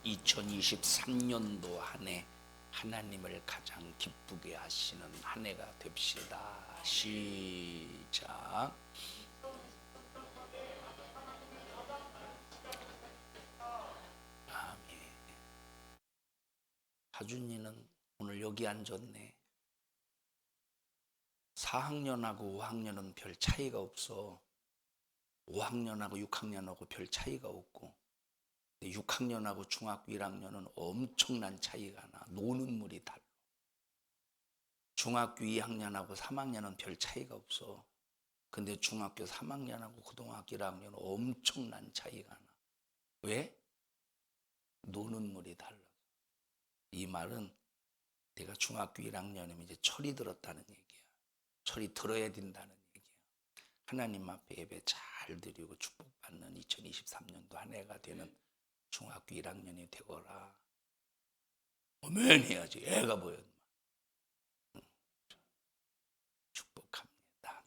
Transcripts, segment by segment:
2023년도 한 해 하나님을 가장 기쁘게 하시는 한 해가 됩시다. 시작. 아멘. 하준이는 오늘 여기 앉았네. 4학년하고 5학년은 별 차이가 없어. 5학년하고 6학년하고 별 차이가 없고, 6학년하고 중학교 1학년은 엄청난 차이가 나. 노는 물이 달라. 중학교 2학년하고 3학년은 별 차이가 없어. 근데 중학교 3학년하고 고등학교 1학년은 엄청난 차이가 나. 왜? 노는 물이 달라. 이 말은 내가 중학교 1학년이면 이제 철이 들었다는 얘기야. 철이 들어야 된다는 얘기야. 하나님 앞에 예배 잘 드리고 축복받는 2023년도 한 해가 되는 중학교 1학년이 되거라. 아멘 해야지. 애가 보여. 축복합니다.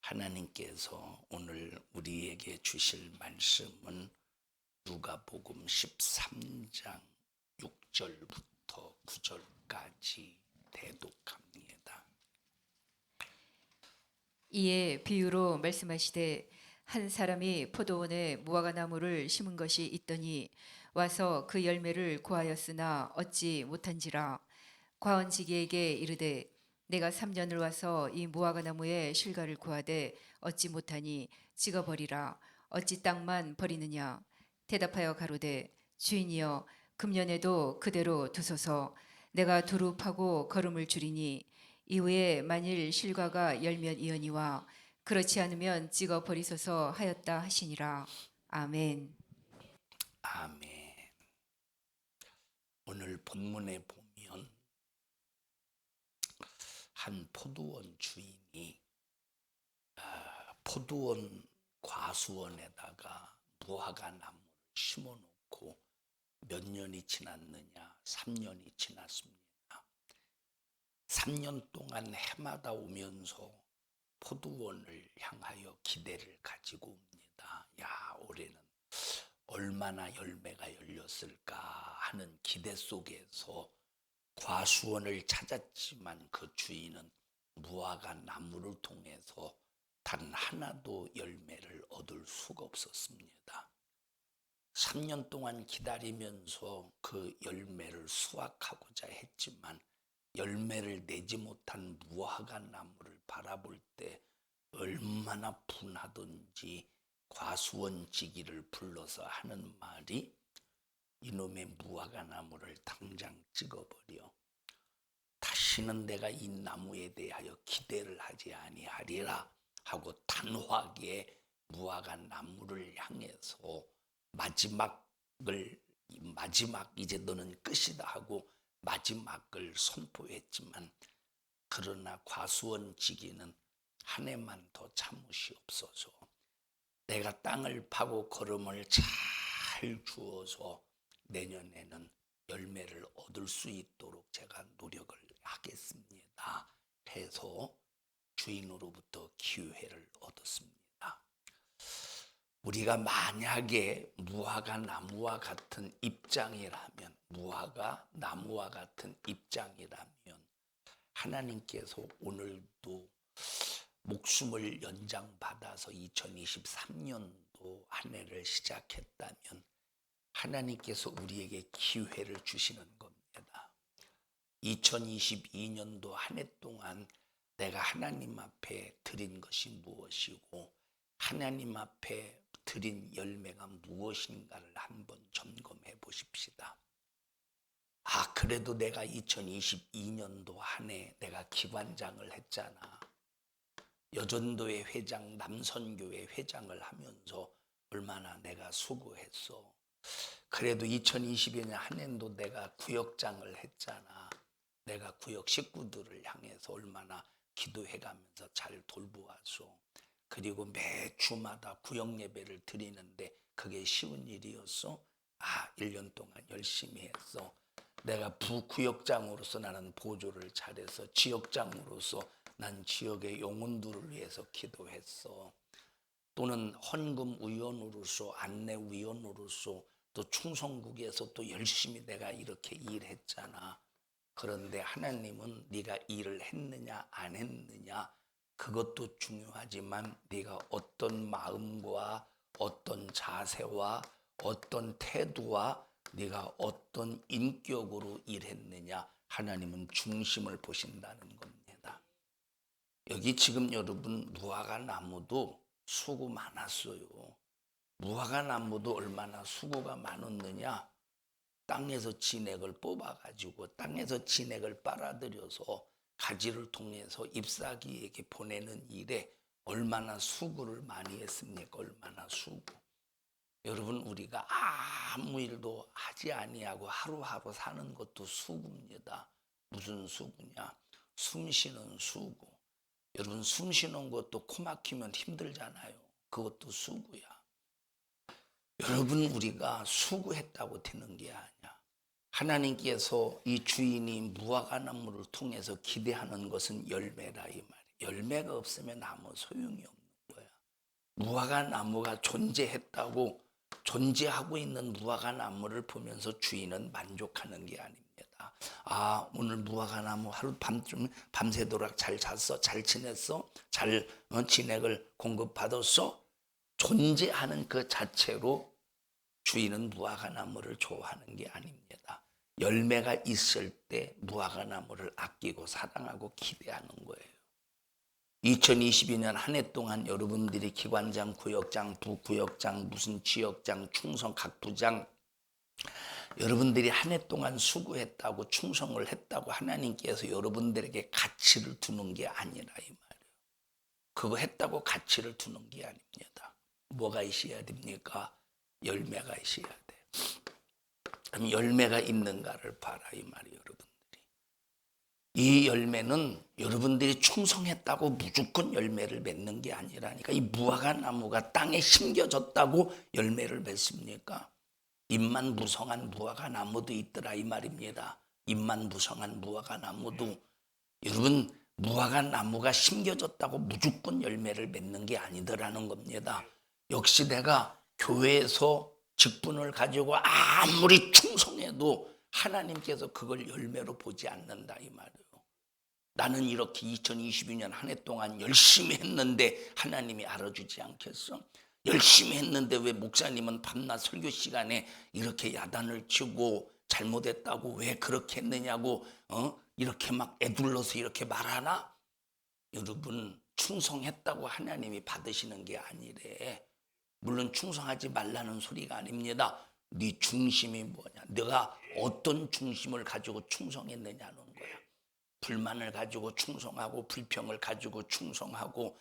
하나님께서 오늘 우리에게 주실 말씀은 누가복음 13장 6절부터 9절까지 대독합니다. 이에 비유로 말씀하시되 한 사람이 포도원에 무화과나무를 심은 것이 있더니 와서 그 열매를 구하였으나 얻지 못한지라. 과언지기에게 이르되 내가 3년을 와서 이 무화과나무의 실과를 구하되 얻지 못하니 찍어버리라. 어찌 땅만 버리느냐. 대답하여 가로되 주인이여 금년에도 그대로 두소서. 내가 두루 파고 거름을 줄이니 이후에 만일 실과가 열면이언이와 그렇지 않으면 찍어 버리소서 하였다 하시니라. 아멘. 아멘. 오늘 본문에 보면 한 포도원 주인이 포도원 과수원에다가 무화과 나무를 심어놓고 몇 년이 지났느냐? 3년이 지났습니다. 3년 동안 해마다 오면서 포도원을 향하여 기대를 가지고 옵니다. 야, 올해는 얼마나 열매가 열렸을까 하는 기대 속에서 과수원을 찾았지만 그 주인은 무화과 나무를 통해서 단 하나도 열매를 얻을 수가 없었습니다. 3년 동안 기다리면서 그 열매를 수확하고자 했지만 열매를 내지 못한 무화과 나무를 바라볼 때 얼마나 분하던지 과수원지기를 불러서 하는 말이 이놈의 무화과 나무를 당장 찍어버려. 다시는 내가 이 나무에 대하여 기대를 하지 아니하리라 하고 단호하게 무화과 나무를 향해서 마지막 이제 너는 끝이다 하고 마지막을 선포했지만, 그러나 과수원지기는 한 해만 더 참으시옵소서. 내가 땅을 파고 거름을 잘 주어서 내년에는 열매를 얻을 수 있도록 제가 노력을 하겠습니다 해서 주인으로부터 기회를 얻었습니다. 우리가 만약에 무화과 나무와 같은 입장이라면, 무화과 나무와 같은 입장이라면 하나님께서 오늘도 목숨을 연장받아서 2023년도 한 해를 시작했다면 하나님께서 우리에게 기회를 주시는 겁니다. 2022년도 한 해 동안 내가 하나님 앞에 드린 것이 무엇이고 하나님 앞에 드린 열매가 무엇인가를 한번 점검해 보십시다. 그래도 내가 2022년도 한 해 내가 기관장을 했잖아. 여전도회 회장, 남선교회 회장을 하면서 얼마나 내가 수고했어. 그래도 2022년 한 해도 내가 구역장을 했잖아. 내가 구역 식구들을 향해서 얼마나 기도해가면서 잘 돌보았어. 그리고 매 주마다 구역 예배를 드리는데 그게 쉬운 일이었어? 1년 동안 열심히 했어. 내가 부구역장으로서 나는 보조를 잘해서 지역장으로서 난 지역의 영혼들을 위해서 기도했어. 또는 헌금위원으로서 안내위원으로서 또 충성국에서 또 열심히 내가 이렇게 일했잖아. 그런데 하나님은 네가 일을 했느냐 안 했느냐 그것도 중요하지만 네가 어떤 마음과 어떤 자세와 어떤 태도와 네가 어떤 인격으로 일했느냐 하나님은 중심을 보신다는 겁니다. 여기 지금 여러분 무화과 나무도 수고 많았어요. 무화과 나무도 얼마나 수고가 많았느냐. 땅에서 진액을 뽑아가지고 땅에서 진액을 빨아들여서 가지를 통해서 잎사귀에게 보내는 일에 얼마나 수고를 많이 했습니까? 얼마나 수고. 여러분 우리가 아무 일도 하지 아니하고 하루하루 사는 것도 수고입니다. 무슨 수고냐? 숨 쉬는 수고. 여러분 숨 쉬는 것도 코 막히면 힘들잖아요. 그것도 수고야. 여러분 우리가 수고했다고 되는 게 아니야. 하나님께서 이 주인이 무화과 나무를 통해서 기대하는 것은 열매다 이 말이야. 열매가 없으면 아무 소용이 없는 거야. 무화과 나무가 존재했다고 존재하고 있는 무화과 나무를 보면서 주인은 만족하는 게 아닙니다. 아 오늘 무화과 나무 하루 밤쯤 밤새도록 잘 잤어? 잘 지냈어? 잘 진액을 공급받았어? 존재하는 그 자체로 주인은 무화과 나무를 좋아하는 게 아닙니다. 열매가 있을 때 무화과 나무를 아끼고 사랑하고 기대하는 거예요. 2022년 한 해 동안 여러분들이 기관장, 구역장, 부구역장, 무슨 지역장, 충성 각 부장 여러분들이 한 해 동안 수고했다고 충성을 했다고 하나님께서 여러분들에게 가치를 두는 게 아니라 이 말이에요. 그거 했다고 가치를 두는 게 아닙니다. 뭐가 있어야 됩니까? 열매가 있어야 돼. 그럼 열매가 있는가를 봐라 이 말이에요. 여러분들이 이 열매는 여러분들이 충성했다고 무조건 열매를 맺는 게 아니라니까. 이 무화과 나무가 땅에 심겨졌다고 열매를 맺습니까? 잎만 무성한 무화과 나무도 있더라 이 말입니다. 잎만 무성한 무화과 나무도. 여러분 무화과 나무가 심겨졌다고 무조건 열매를 맺는 게 아니더라는 겁니다. 역시 내가 교회에서 직분을 가지고 아무리 충성해도 하나님께서 그걸 열매로 보지 않는다 이 말이에요. 나는 이렇게 2022년 한 해 동안 열심히 했는데 하나님이 알아주지 않겠어? 열심히 했는데 왜 목사님은 밤낮 설교 시간에 이렇게 야단을 치고 잘못했다고 왜 그렇게 했느냐고 이렇게 막 애둘러서 이렇게 말하나? 여러분 충성했다고 하나님이 받으시는 게 아니래. 물론 충성하지 말라는 소리가 아닙니다. 네 중심이 뭐냐? 네가 어떤 중심을 가지고 충성했느냐는 거야. 불만을 가지고 충성하고 불평을 가지고 충성하고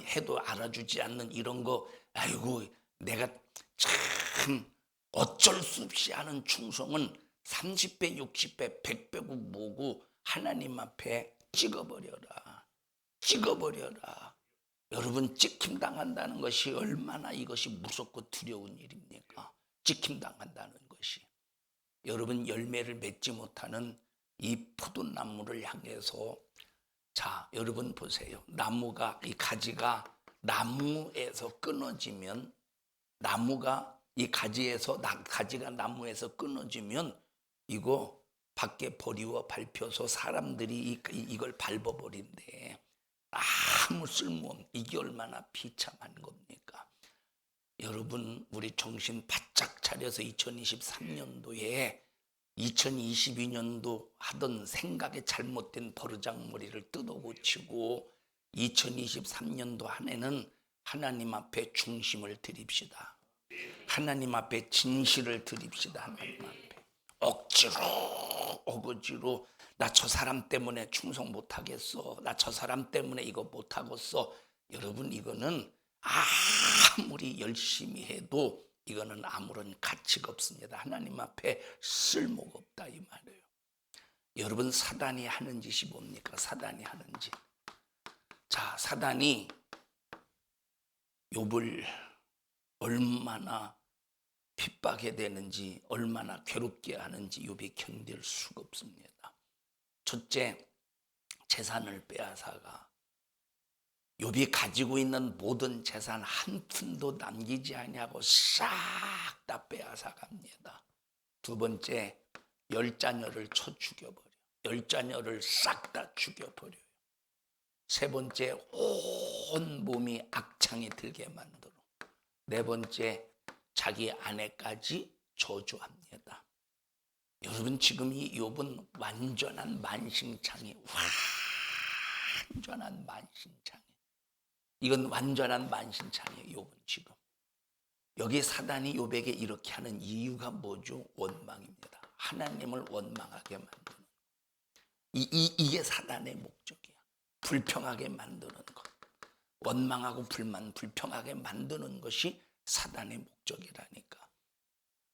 해도 알아주지 않는 이런 거 아이고 내가 참 어쩔 수 없이 하는 충성은 30배 60배 100배고 뭐고 하나님 앞에 찍어버려라. 찍어버려라. 여러분 찍힘 당한다는 것이 얼마나 이것이 무섭고 두려운 일입니까? 찍힘 당한다는 것이. 여러분 열매를 맺지 못하는 이 포도나무를 향해서 자 여러분 보세요. 나무가 이 가지가 나무에서 끊어지면 나무가 이 가지에서 가지가 나무에서 끊어지면 이거 밖에 버리워 밟혀서 사람들이 이걸 밟아버린대. 아무 쓸모없는 이게 얼마나 비참한 겁니까? 여러분 우리 정신 바짝 차려서 2023년도에 2022년도 하던 생각에 잘못된 버르장머리를 뜯어고치고 2023년도 한 해는 하나님 앞에 중심을 드립시다. 하나님 앞에 진실을 드립시다. 하나님 앞에 억지로 나 저 사람 때문에 충성 못하겠어. 나 저 사람 때문에 이거 못하겠어. 여러분 이거는 아무리 열심히 해도 이거는 아무런 가치가 없습니다. 하나님 앞에 쓸모가 없다 이 말이에요. 여러분 사단이 하는 짓이 뭡니까? 사단이 하는 짓. 자 사단이 욥을 얼마나 핍박해 되는지 얼마나 괴롭게 하는지 욥이 견딜 수가 없습니다. 첫째 재산을 빼앗아가 욥이 가지고 있는 모든 재산 한 푼도 남기지 아니하고 싹 다 빼앗아 갑니다. 두 번째, 10자녀를 쳐 죽여버려. 10자녀를 싹 다 죽여버려요. 세 번째, 온 몸이 악창이 들게 만들어. 네 번째, 자기 아내까지 저주합니다. 여러분, 지금 이 욥은 완전한 만신창이, 완전한 만신창이. 이건 완전한 만신창이에요. 욥은 지금. 여기 사단이 욥에게 이렇게 하는 이유가 뭐죠? 원망입니다. 하나님을 원망하게 만드는. 이게 사단의 목적이야. 불평하게 만드는 것. 원망하고 불평하게 만드는 것이 사단의 목적이라니까.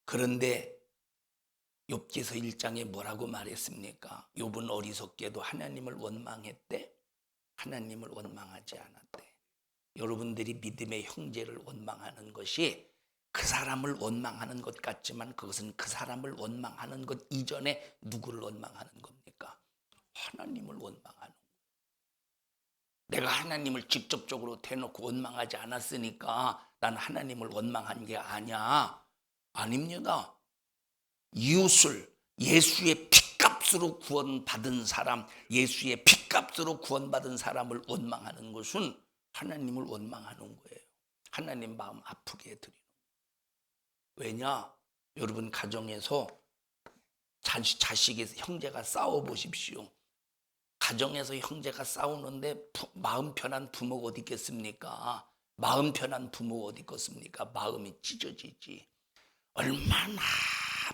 그런데 욥기서 1장에 뭐라고 말했습니까? 욥은 어리석게도 하나님을 원망했대? 하나님을 원망하지 않았대. 여러분들이 믿음의 형제를 원망하는 것이 그 사람을 원망하는 것 같지만 그것은 그 사람을 원망하는 것 이전에 누구를 원망하는 겁니까? 하나님을 원망하는 거예요. 내가 하나님을 직접적으로 대놓고 원망하지 않았으니까 난 하나님을 원망한 게 아니야. 아닙니다. 이웃을 예수의 피값으로 구원받은 사람, 예수의 피값으로 구원받은 사람을 원망하는 것은 하나님을 원망하는 거예요. 하나님 마음 아프게 해드리는 거예요. 왜냐? 여러분 가정에서 자식이 형제가 싸워보십시오. 가정에서 형제가 싸우는데 마음 편한 부모가 어디 있겠습니까? 마음 편한 부모가 어디 있겠습니까? 마음이 찢어지지. 얼마나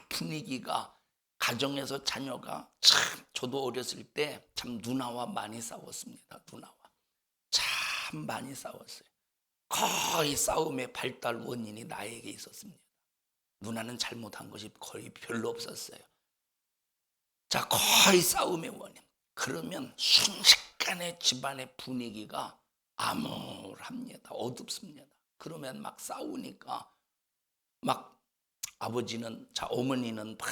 분위기가 가정에서 자녀가 참 저도 어렸을 때 참 누나와 많이 싸웠습니다. 누나와 참 많이 싸웠어요. 거의 싸움의 발달 원인이 나에게 있었습니다. 누나는 잘못한 것이 거의 별로 없었어요. 자, 거의 싸움의 원인. 그러면 순식간에 집안의 분위기가 암울합니다. 어둡습니다. 그러면 막 싸우니까 막 아버지는, 어머니는 막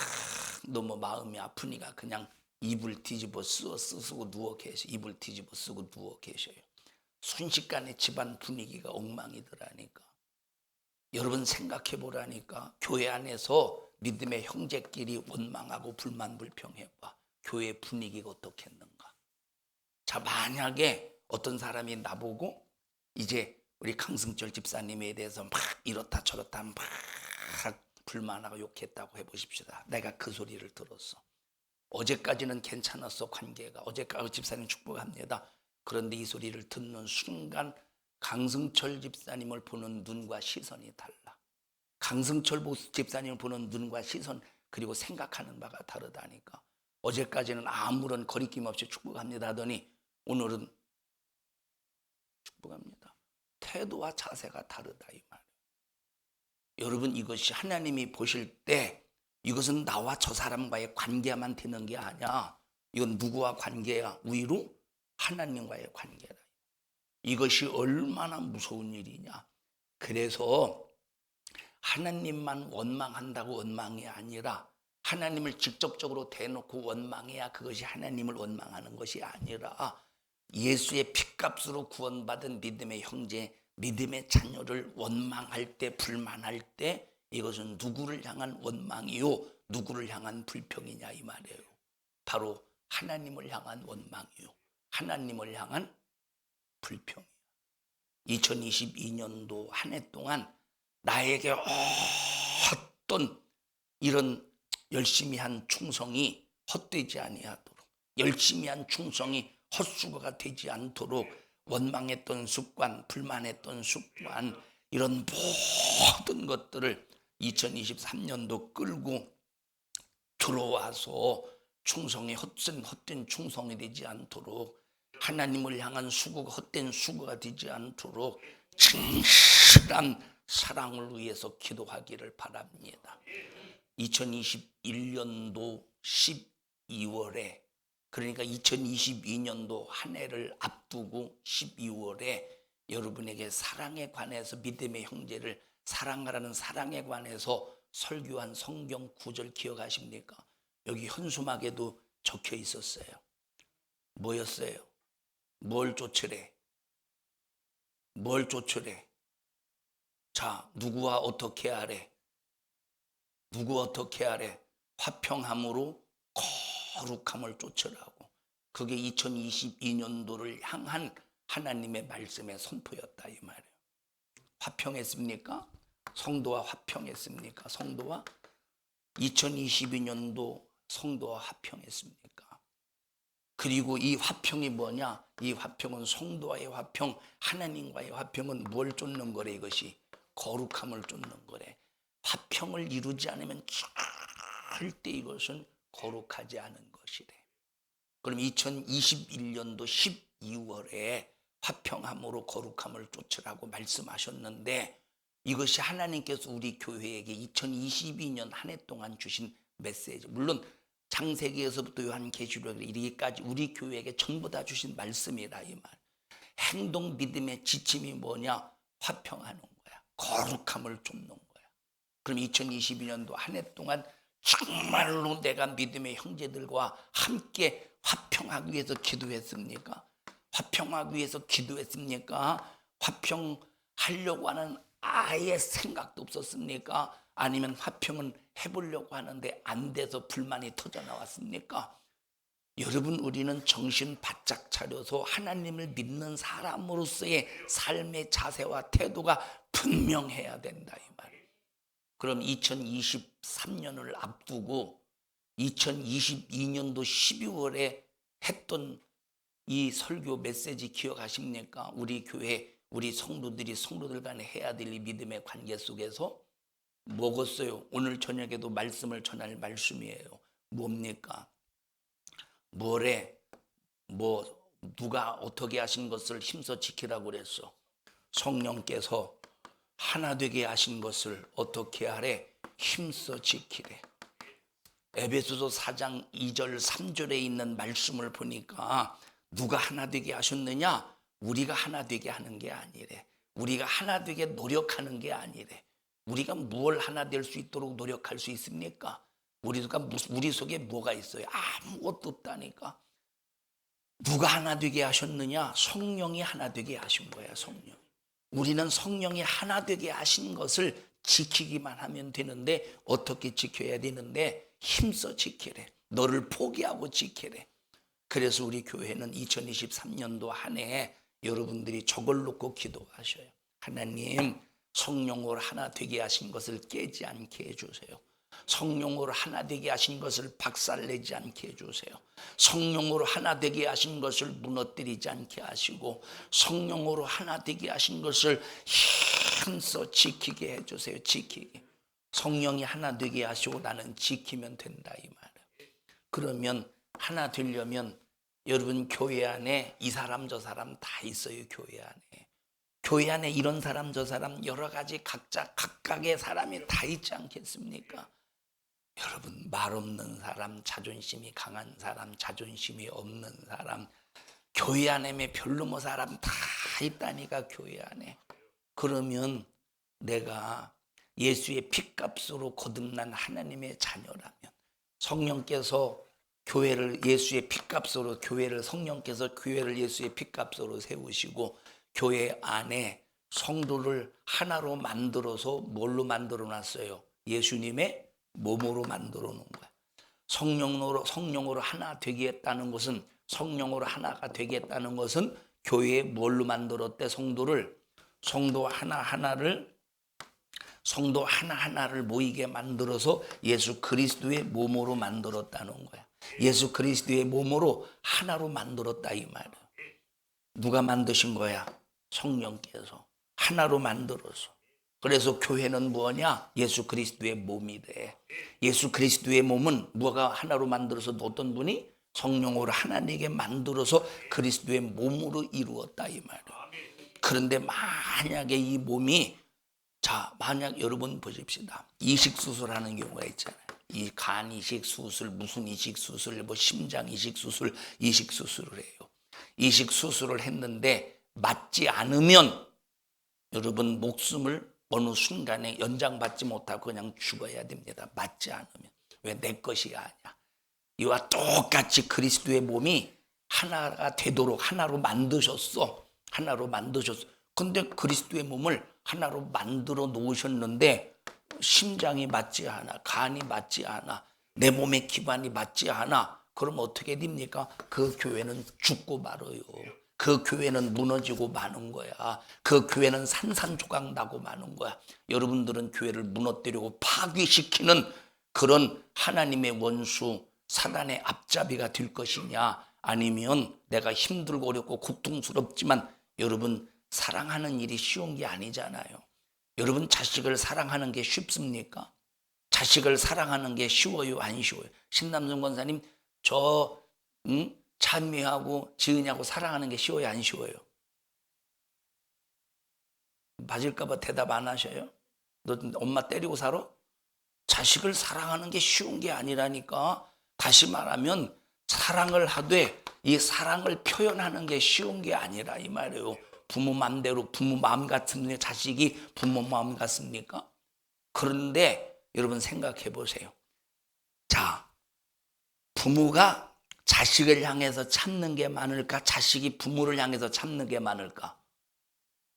너무 마음이 아프니까 그냥 이불 뒤집어 쓰고 누워 계셔. 이불 뒤집어 쓰고 누워 계셔요. 순식간에 집안 분위기가 엉망이더라니까. 여러분 생각해 보라니까. 교회 안에서 믿음의 형제끼리 원망하고 불만불평해봐. 교회 분위기가 어떻겠는가. 자, 만약에 어떤 사람이 나보고 이제 우리 강승철 집사님에 대해서 막 이렇다 저렇다 막 불만하고 욕했다고 해보십시다. 내가 그 소리를 들었어. 어제까지는 괜찮았어. 관계가. 어제까지 집사님 축복합니다. 그런데 이 소리를 듣는 순간 강승철 집사님을 보는 눈과 시선이 달라. 강승철 집사님을 보는 눈과 시선 그리고 생각하는 바가 다르다니까. 어제까지는 아무런 거리낌 없이 축복합니다 하더니 오늘은 축복합니다. 태도와 자세가 다르다 이 말이에요. 여러분 이것이 하나님이 보실 때 이것은 나와 저 사람과의 관계만 되는 게 아니야. 이건 누구와 관계야? 위로 하나님과의 관계다. 이것이 얼마나 무서운 일이냐. 그래서 하나님만 원망한다고 원망이 아니라 하나님을 직접적으로 대놓고 원망해야 그것이 하나님을 원망하는 것이 아니라 예수의 피값으로 구원받은 믿음의 형제, 믿음의 자녀를 원망할 때, 불만할 때 이것은 누구를 향한 원망이요, 누구를 향한 불평이냐 이 말이에요. 바로 하나님을 향한 원망이요, 하나님을 향한 불평이에요. 2022년도 한 해 동안 나에게 어떤 이런 열심히 한 충성이 헛되지 아니하도록, 열심히 한 충성이 헛수고가 되지 않도록 원망했던 습관, 불만했던 습관, 이런 모든 것들을 2023년도 끌고 들어와서 충성이 헛된 충성이 되지 않도록, 하나님을 향한 수고가 헛된 수고가 되지 않도록 진실한 사랑을 위해서 기도하기를 바랍니다. 2021년도 12월에, 그러니까 2022년도 한 해를 앞두고 12월에 여러분에게 사랑에 관해서, 믿음의 형제를 사랑하라는 사랑에 관해서 설교한 성경 구절 기억하십니까? 여기 현수막에도 적혀 있었어요. 뭐였어요? 뭘 쫓으래? 뭘 쫓으래? 자, 누구와 어떻게 하래? 누구 어떻게 하래? 화평함으로 거룩함을 쫓으라고. 그게 2022년도를 향한 하나님의 말씀의 선포였다 이 말이에요. 화평했습니까? 성도와 화평했습니까? 성도와 2022년도 성도와 화평했습니까? 그리고 이 화평이 뭐냐? 이 화평은 성도와의 화평, 하나님과의 화평은 뭘 쫓는 거래? 이것이 거룩함을 쫓는 거래. 화평을 이루지 않으면 절대 이것은 거룩하지 않은 것이래. 그럼 2021년도 12월에 화평함으로 거룩함을 쫓으라고 말씀하셨는데, 이것이 하나님께서 우리 교회에게 2022년 한 해 동안 주신 메시지, 물론 창세기에서부터 요한계시록에 이르기까지 우리 교회에게 전부 다 주신 말씀이다 이 말. 행동 믿음의 지침이 뭐냐? 화평하는 거야. 거룩함을 쫓는 거야. 그럼 2022년도 한 해 동안 정말로 내가 믿음의 형제들과 함께 화평하기 위해서 기도했습니까? 화평하기 위해서 기도했습니까? 화평하려고 하는 아예 생각도 없었습니까? 아니면 화평은 해보려고 하는데 안 돼서 불만이 터져 나왔습니까? 여러분, 우리는 정신 바짝 차려서 하나님을 믿는 사람으로서의 삶의 자세와 태도가 분명해야 된다 이 말이에요. 그럼 2023년을 앞두고 2022년도 12월에 했던 이 설교 메시지 기억하십니까? 우리 교회, 우리 성도들 간에 해야 될 이 믿음의 관계 속에서 먹었어요. 오늘 저녁에도 말씀을 전할 말씀이에요. 뭡니까? 뭐래? 누가 어떻게 하신 것을 힘써 지키라고 그랬어? 성령께서 하나 되게 하신 것을 어떻게 하래? 힘써 지키래. 에베소서 4장 2절 3절에 있는 말씀을 보니까 누가 하나 되게 하셨느냐? 우리가 하나 되게 하는 게 아니래. 우리가 하나 되게 노력하는 게 아니래. 우리가 뭘 하나 될 수 있도록 노력할 수 있습니까? 우리 속에 뭐가 있어요? 아무것도 없다니까. 누가 하나 되게 하셨느냐? 성령이 하나 되게 하신 거야. 성령. 우리는 성령이 하나 되게 하신 것을 지키기만 하면 되는데, 어떻게 지켜야 되는데? 힘써 지키래. 너를 포기하고 지키래. 그래서 우리 교회는 2023년도 한 해에 여러분들이 저걸 놓고 기도하셔요. 하나님, 성령으로 하나 되게 하신 것을 깨지 않게 해주세요. 성령으로 하나 되게 하신 것을 박살내지 않게 해주세요. 성령으로 하나 되게 하신 것을 무너뜨리지 않게 하시고, 성령으로 하나 되게 하신 것을 힘써 지키게 해주세요. 지키게. 성령이 하나 되게 하시고 나는 지키면 된다 이 말이에요. 그러면 하나 되려면 여러분, 교회 안에 이 사람 저 사람 다 있어요. 교회 안에 이런 사람 저 사람 여러 가지 각각의 사람이 다 있지 않겠습니까? 여러분, 말 없는 사람, 자존심이 강한 사람, 자존심이 없는 사람, 교회 안에 별로 뭐 사람 다 있다니까. 교회 안에. 그러면 내가 예수의 피값으로 거듭난 하나님의 자녀라면, 성령께서 교회를 예수의 피값으로, 성령께서 교회를 예수의 피값으로 세우시고 교회 안에 성도를 하나로 만들어서 뭘로 만들어 놨어요? 예수님의 몸으로 만들어 놓은 거야. 성령으로 하나 되겠다는 것은, 성령으로 하나가 되겠다는 것은 교회에 뭘로 만들었대? 성도 하나하나를 모이게 만들어서 예수 그리스도의 몸으로 만들었다는 거야. 예수 그리스도의 몸으로 하나로 만들었다 이 말이야. 누가 만드신 거야? 성령께서 하나로 만들어서. 그래서 교회는 뭐냐? 예수 그리스도의 몸이 돼. 예수 그리스도의 몸은 뭐가 하나로 만들어서 어떤 분이 성령으로 하나님에게 만들어서 그리스도의 몸으로 이루었다 이 말이야. 그런데 만약에 이 몸이, 만약 여러분 보십시다. 이식 수술하는 경우가 있잖아요. 이 간 이식 수술, 무슨 이식 수술, 심장 이식 수술, 이식 수술을 해요. 이식 수술을 했는데 맞지 않으면 여러분 목숨을 어느 순간에 연장받지 못하고 그냥 죽어야 됩니다. 맞지 않으면. 왜? 내 것이 아니야. 이와 똑같이 그리스도의 몸이 하나가 되도록 하나로 만드셨어. 근데 그리스도의 몸을 하나로 만들어 놓으셨는데 심장이 맞지 않아, 간이 맞지 않아, 내 몸의 기반이 맞지 않아. 그럼 어떻게 됩니까? 그 교회는 죽고 말아요. 그 교회는 무너지고 마는 거야. 그 교회는 산산조각 나고 마는 거야. 여러분들은 교회를 무너뜨리고 파괴시키는 그런 하나님의 원수 사단의 앞잡이가 될 것이냐, 아니면 내가 힘들고 어렵고 고통스럽지만 여러분 사랑하는 일이 쉬운 게 아니잖아요. 여러분 자식을 사랑하는 게 쉽습니까? 자식을 사랑하는 게 쉬워요, 안 쉬워요? 신남준 권사님, 저 찬미하고 지은이하고 사랑하는 게 쉬워요, 안 쉬워요? 맞을까 봐 대답 안 하셔요? 너 엄마 때리고 살아? 자식을 사랑하는 게 쉬운 게 아니라니까. 다시 말하면 사랑을 하되 이 사랑을 표현하는 게 쉬운 게 아니라 이 말이에요. 부모 마음대로, 부모 마음 같은데 자식이 부모 마음 같습니까? 그런데 여러분 생각해 보세요. 자, 부모가 자식을 향해서 참는 게 많을까? 자식이 부모를 향해서 참는 게 많을까?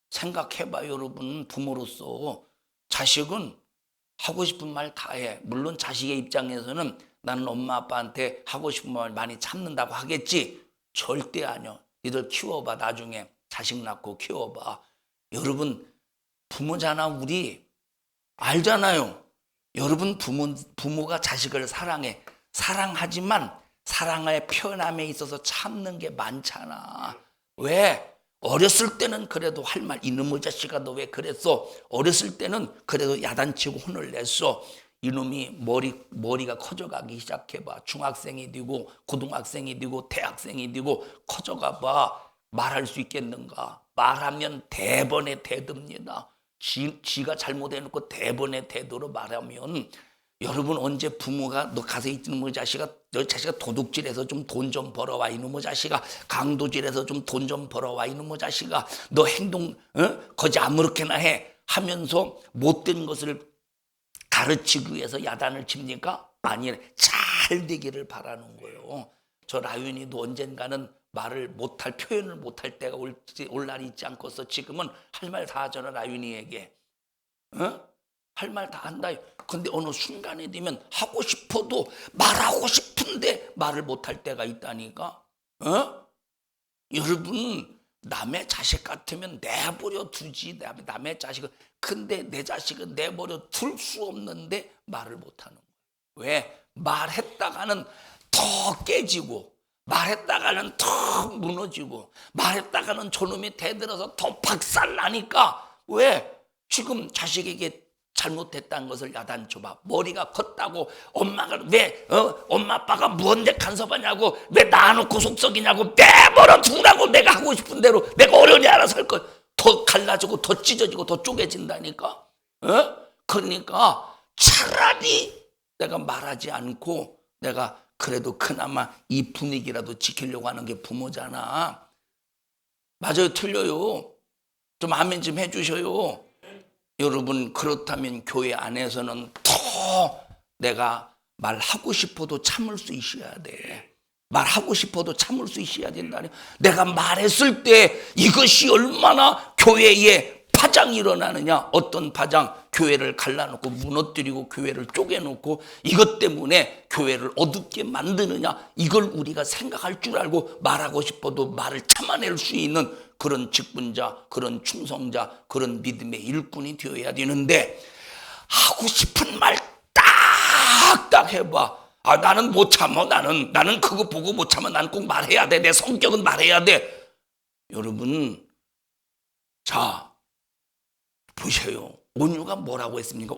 생각해봐요, 여러분. 부모로서 자식은 하고 싶은 말 다 해. 물론 자식의 입장에서는 나는 엄마 아빠한테 하고 싶은 말 많이 참는다고 하겠지. 절대 아니요. 니들 키워봐. 나중에 자식 낳고 키워봐. 여러분 부모잖아. 우리 알잖아요. 여러분 부모가 자식을 사랑해. 사랑하지만 사랑의 표현함에 있어서 참는 게 많잖아. 왜? 어렸을 때는 그래도 할 말, 이놈의 자식아 너 왜 그랬어? 어렸을 때는 그래도 야단치고 혼을 냈어. 이놈이 머리가 커져가기 시작해봐. 중학생이 되고 고등학생이 되고 대학생이 되고 커져가봐. 말할 수 있겠는가? 말하면 대번에 대듭니다. 지가 잘못해놓고 대번에 대도로 말하면, 여러분 언제 부모가 너 가서 이놈의 자식아, 너 자식아 도둑질해서 좀 돈 좀 벌어와, 이놈의 자식아 강도질해서 좀 돈 좀 벌어와, 이놈의 자식아 너 행동 거지 아무렇게나 해 하면서 못된 것을 가르치기 위해서 야단을 칩니까? 아니, 잘 되기를 바라는 거예요. 저 라윤이도 언젠가는 말을 못할, 표현을 못할 때가 올 날이 있지 않고서 지금은 할 말 다 하잖아. 라윤이에게 할 말 다 한다. 근데 어느 순간이 되면 하고 싶어도 말하고 싶은데 말을 못할 때가 있다니까. 여러분 남의 자식 같으면 내버려 두지. 남의 자식은. 근데 내 자식은 내버려 둘 수 없는데 말을 못하는 거예요. 왜? 말했다가는 더 깨지고, 말했다가는 더 무너지고, 말했다가는 저놈이 대들어서 더 박살나니까. 왜? 지금 자식에게 잘못했다는 것을 야단쳐봐. 머리가 컸다고 엄마가 왜 엄마 아빠가 무언데 간섭하냐고, 왜 놔놓고 속썩이냐고, 내버려 두라고. 내가 하고 싶은 대로 내가 어련히 알아서 할 거. 더 갈라지고 더 찢어지고 더 쪼개진다니까. 그러니까 차라리 내가 말하지 않고 내가 그래도 그나마 이 분위기라도 지키려고 하는 게 부모잖아. 맞아요, 틀려요? 좀 아멘 좀 해주셔요. 여러분 그렇다면 교회 안에서는 더 내가 말하고 싶어도 참을 수 있어야 돼. 말하고 싶어도 참을 수 있어야 된다니. 내가 말했을 때 이것이 얼마나 교회에 파장이 일어나느냐. 어떤 파장? 교회를 갈라놓고 무너뜨리고 교회를 쪼개놓고 이것 때문에 교회를 어둡게 만드느냐. 이걸 우리가 생각할 줄 알고 말하고 싶어도 말을 참아낼 수 있는 그런 직분자, 그런 충성자, 그런 믿음의 일꾼이 되어야 되는데, 하고 싶은 말 딱딱 해봐. 아, 나는 못 참아. 나는 그거 보고 못 참아. 나는 꼭 말해야 돼. 내 성격은 말해야 돼. 여러분, 자, 보세요. 온유가 뭐라고 했습니까?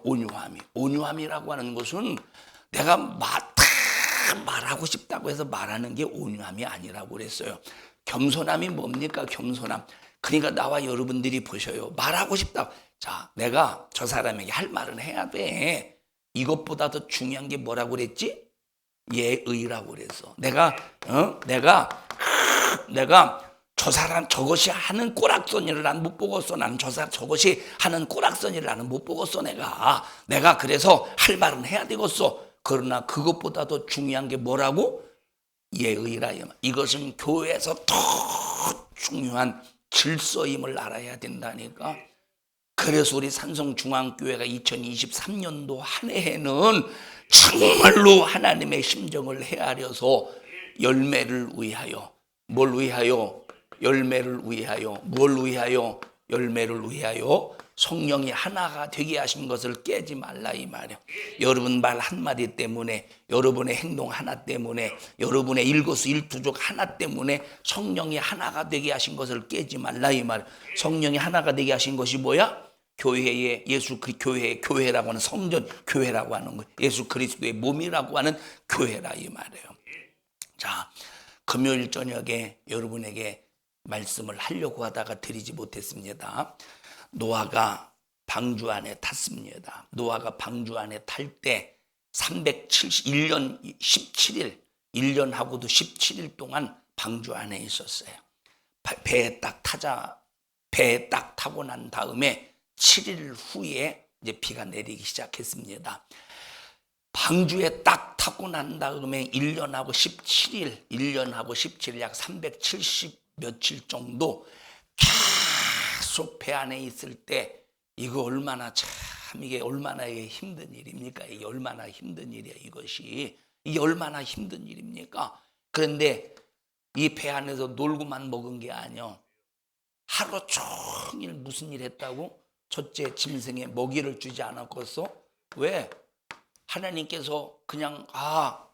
온유함이라고 하는 것은 내가 말하고 싶다고 해서 말하는 게 온유함이 아니라고 그랬어요. 겸손함이 뭡니까? 겸손함. 그러니까 나와 여러분들이 보셔요. 말하고 싶다. 자, 내가 저 사람에게 할 말은 해야 돼. 이것보다 더 중요한 게 뭐라고 그랬지? 예의라고 그랬어. 내가 저 사람 저것이 하는 꼬락서니를 난 못 보겠어. 나는 저것이 하는 꼬락서니를 나는 못 보겠어. 내가 그래서 할 말은 해야 되겠어. 그러나 그것보다 더 중요한 게 뭐라고? 예의라. 이것은 교회에서 더 중요한 질서임을 알아야 된다니까. 그래서 우리 산성중앙교회가 2023년도 한 해에는 정말로 하나님의 심정을 헤아려서 열매를 위하여, 뭘 위하여? 열매를 위하여. 뭘 위하여? 열매를 위하여 성령이 하나가 되게 하신 것을 깨지 말라 이 말이야. 여러분 말 한마디 때문에, 여러분의 행동 하나 때문에, 여러분의 일거수일투족 하나 때문에 성령이 하나가 되게 하신 것을 깨지 말라 이 말이야. 성령이 하나가 되게 하신 것이 뭐야? 교회의 교회라고 하는 성전 교회라고 하는 거, 예수 그리스도의 몸이라고 하는 교회라 이 말이에요. 자, 금요일 저녁에 여러분에게 말씀을 하려고 하다가 드리지 못했습니다. 노아가 방주 안에 탔습니다. 노아가 방주 안에 탈 때 371년 17일, 1년하고도 17일 동안 방주 안에 있었어요. 배에 딱 타고 난 다음에 7일 후에 이제 비가 내리기 시작했습니다. 방주에 딱 타고 난 다음에 1년하고 17일 약 370 며칠 정도 계속 배 안에 있을 때 이거 얼마나 이게 얼마나 힘든 일입니까? 이게 얼마나 힘든 일이야 이것이. 이게 얼마나 힘든 일입니까? 그런데 이 배 안에서 놀고만 먹은 게 아니야. 하루 종일 무슨 일 했다고? 첫째, 짐승에 먹이를 주지 않았겠어? 왜? 하나님께서 그냥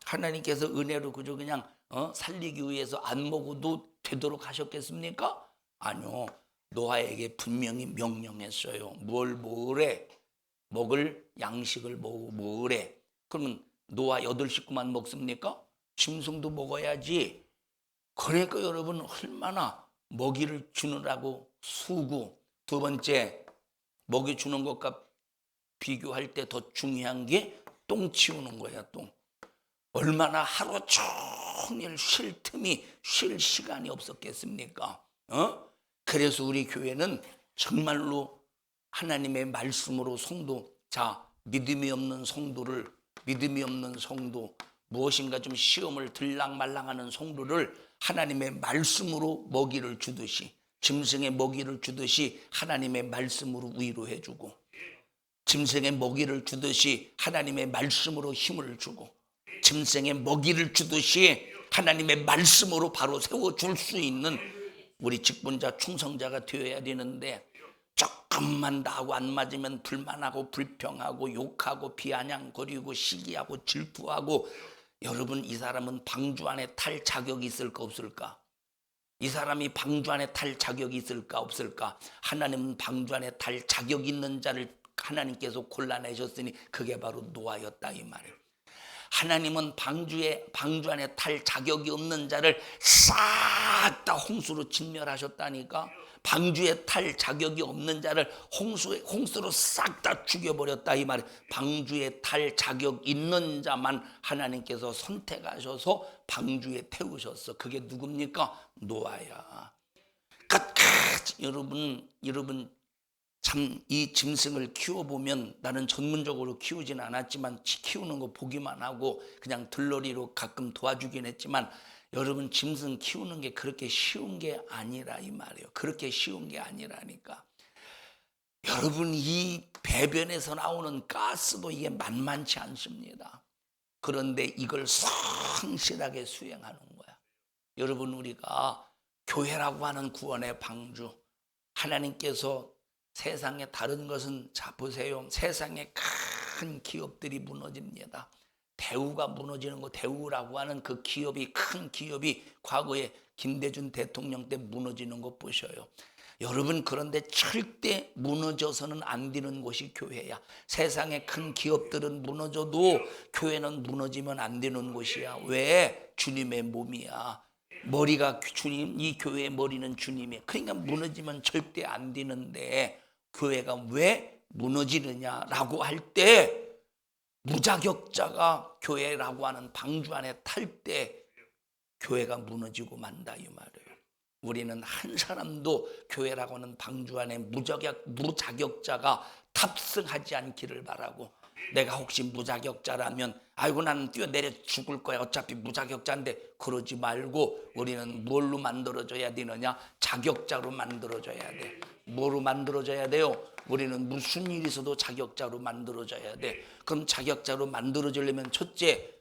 하나님께서 은혜로 그저 그냥 살리기 위해서 안 먹어도 되도록 하셨겠습니까? 아니요. 노아에게 분명히 명령했어요. 뭐래? 먹을 양식을 뭐래? 그러면 노아 8식구만 먹습니까? 짐승도 먹어야지. 그러니까 여러분 얼마나 먹이를 주느라고 수고. 두 번째, 먹이 주는 것과 비교할 때 더 중요한 게 똥 치우는 거야. 똥. 얼마나 하루 종일 쉴 시간이 없었겠습니까? 그래서 우리 교회는 정말로 하나님의 말씀으로 성도, 믿음이 없는 성도, 무엇인가 좀 시험을 들락말락하는 성도를 하나님의 말씀으로 먹이를 주듯이, 짐승의 먹이를 주듯이 하나님의 말씀으로 위로해 주고, 짐승의 먹이를 주듯이 하나님의 말씀으로 힘을 주고, 짐승의 먹이를 주듯이 하나님의 말씀으로 바로 세워줄 수 있는 우리 직분자 충성자가 되어야 되는데, 조금만 나하고 안 맞으면 불만하고 불평하고 욕하고 비아냥거리고 시기하고 질투하고. 여러분, 이 사람은 방주 안에 탈 자격이 있을까 없을까? 이 사람이 방주 안에 탈 자격이 있을까 없을까? 하나님은 방주 안에 탈 자격 있는 자를 하나님께서 골라내셨으니 그게 바로 노아였다 이 말이에요. 하나님은 방주 안에 탈 자격이 없는 자를 싹 다 홍수로 진멸하셨다니까. 방주에 탈 자격이 없는 자를 홍수로 싹 다 죽여버렸다 이 말이에요. 방주에 탈 자격 있는 자만 하나님께서 선택하셔서 방주에 태우셨어. 그게 누굽니까? 노아야. 끝까지 여러분 참 이 짐승을 키워보면, 나는 전문적으로 키우진 않았지만 키우는 거 보기만 하고 그냥 들러리로 가끔 도와주긴 했지만, 여러분 짐승 키우는 게 그렇게 쉬운 게 아니라 이 말이에요. 그렇게 쉬운 게 아니라니까. 여러분, 이 배변에서 나오는 가스도 이게 만만치 않습니다. 그런데 이걸 성실하게 수행하는 거야. 여러분, 우리가 교회라고 하는 구원의 방주, 하나님께서 세상에 다른 것은, 보세요. 세상에 큰 기업들이 무너집니다. 대우가 무너지는 거, 대우라고 하는 그 기업이, 큰 기업이 과거에 김대중 대통령 때 무너지는 거 보셔요. 여러분, 그런데 절대 무너져서는 안 되는 곳이 교회야. 세상에 큰 기업들은 무너져도 교회는 무너지면 안 되는 곳이야. 왜? 주님의 몸이야. 머리가 주님, 이 교회의 머리는 주님이야. 그러니까 무너지면 절대 안 되는데, 교회가 왜 무너지느냐라고 할 때, 무자격자가 교회라고 하는 방주 안에 탈 때 교회가 무너지고 만다 이 말이에요. 우리는 한 사람도 교회라고 하는 방주 안에 무자격자가 탑승하지 않기를 바라고, 내가 혹시 무자격자라면 아이고 나는 뛰어내려 죽을 거야. 어차피 무자격자인데 그러지 말고 우리는 뭘로 만들어져야 되느냐? 자격자로 만들어져야 돼. 뭐로 만들어져야 돼요? 우리는 무슨 일이 있어도 자격자로 만들어져야 돼. 그럼 자격자로 만들어지려면 첫째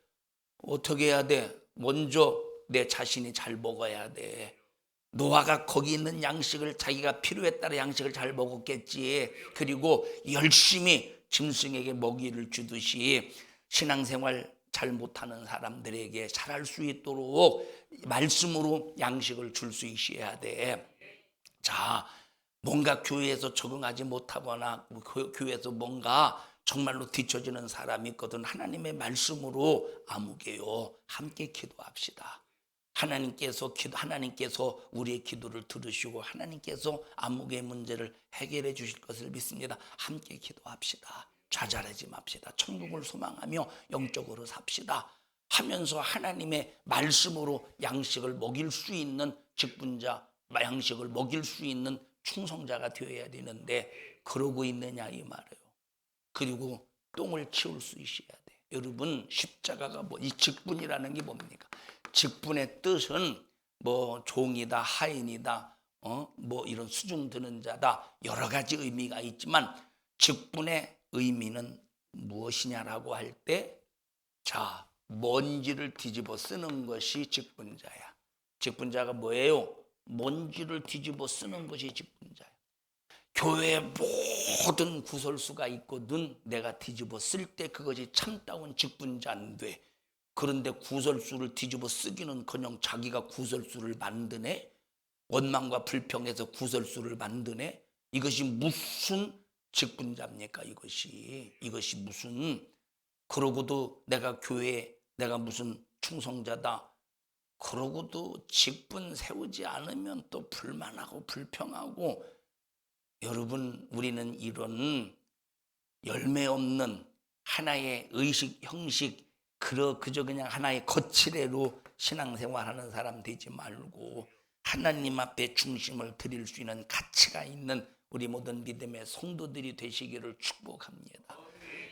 어떻게 해야 돼? 먼저 내 자신이 잘 먹어야 돼. 노아가 거기 있는 양식을 자기가 필요에 따라 양식을 잘 먹었겠지. 그리고 열심히 짐승에게 먹이를 주듯이 신앙생활 잘 못하는 사람들에게 잘할 수 있도록 말씀으로 양식을 줄 수 있어야 돼. 자, 뭔가 교회에서 적응하지 못하거나 교회에서 뭔가 정말로 뒤처지는 사람이 있거든. 하나님의 말씀으로 아무개요. 함께 기도합시다. 하나님께서 우리의 기도를 들으시고 하나님께서 암흑의 문제를 해결해 주실 것을 믿습니다. 함께 기도합시다. 좌절하지 맙시다. 천국을 소망하며 영적으로 삽시다 하면서 하나님의 말씀으로 양식을 먹일 수 있는 직분자, 양식을 먹일 수 있는 충성자가 되어야 되는데 그러고 있느냐 이 말이에요. 그리고 똥을 치울 수 있어야 돼. 여러분 십자가가 이 직분이라는 게 뭡니까? 직분의 뜻은 뭐 종이다, 하인이다, 뭐 이런 수중 드는 자다, 여러 가지 의미가 있지만 직분의 의미는 무엇이냐라고 할 때, 자, 먼지를 뒤집어 쓰는 것이 직분자야. 직분자가 뭐예요? 먼지를 뒤집어 쓰는 것이 직분자야. 교회에 모든 구설수가 있거든. 내가 뒤집어 쓸 때 그것이 참다운 직분자인데, 그런데 구설수를 뒤집어 쓰기는커녕 자기가 구설수를 만드네. 원망과 불평에서 구설수를 만드네. 이것이 무슨 직분자입니까? 이것이 무슨. 그러고도 내가 교회에 내가 무슨 충성자다, 그러고도 직분 세우지 않으면 또 불만하고 불평하고. 여러분 우리는 이런 열매 없는 하나의 의식 형식, 그저 그냥 하나의 거칠애로 신앙생활하는 사람 되지 말고 하나님 앞에 중심을 드릴 수 있는 가치가 있는 우리 모든 믿음의 성도들이 되시기를 축복합니다.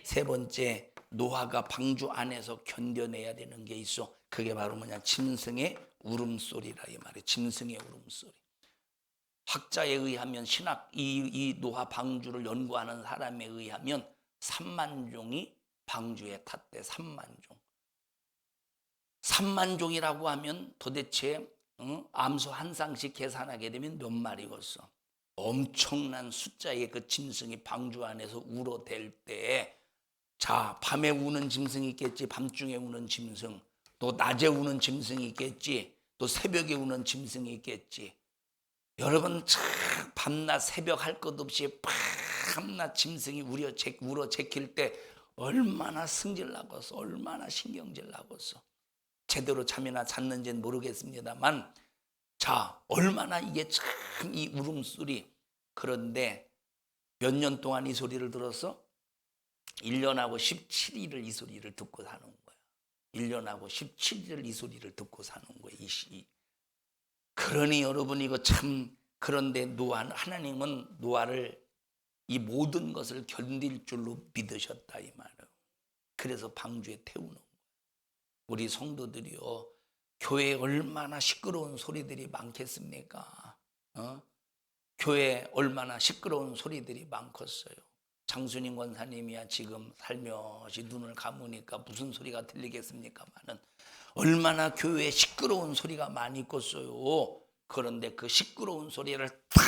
세 번째, 노아가 방주 안에서 견뎌내야 되는 게 있어. 그게 바로 뭐냐? 짐승의 울음소리라 이 말이에요. 짐승의 울음소리. 학자에 의하면 이 노아 방주를 연구하는 사람에 의하면 3만 종이 방주에 탔대. 3만 종. 3만 종이라고 하면 도대체 암소 한 쌍씩 계산하게 되면 몇 마리겠어? 엄청난 숫자의 그 짐승이 방주 안에서 울어댈 때, 자, 밤에 우는 짐승이 있겠지. 밤중에 우는 짐승. 또 낮에 우는 짐승이 있겠지. 또 새벽에 우는 짐승이 있겠지. 여러분 밤낮 새벽 할 것 없이 밤낮 짐승이 울어 제킬 때 얼마나 승질 나겠어. 얼마나 신경질 나겠어. 제대로 잠이나 잤는지는 모르겠습니다만, 자, 얼마나 이게 참 이 울음소리. 그런데 몇 년 동안 이 소리를 들었어? 1년하고 17일을 이 소리를 듣고 사는 거야. 1년하고 17일을 이 소리를 듣고 사는 거야. 그러니 여러분 이거 참, 그런데 하나님은 노아를 이 모든 것을 견딜 줄로 믿으셨다 이 말이에요. 그래서 방주에 태우는 거예요. 우리 성도들이요, 교회에 얼마나 시끄러운 소리들이 많겠습니까? 교회에 얼마나 시끄러운 소리들이 많겠어요. 장순인 권사님이야 지금 살며시 눈을 감으니까 무슨 소리가 들리겠습니까마는 얼마나 교회에 시끄러운 소리가 많이 있겠어요. 그런데 그 시끄러운 소리를 다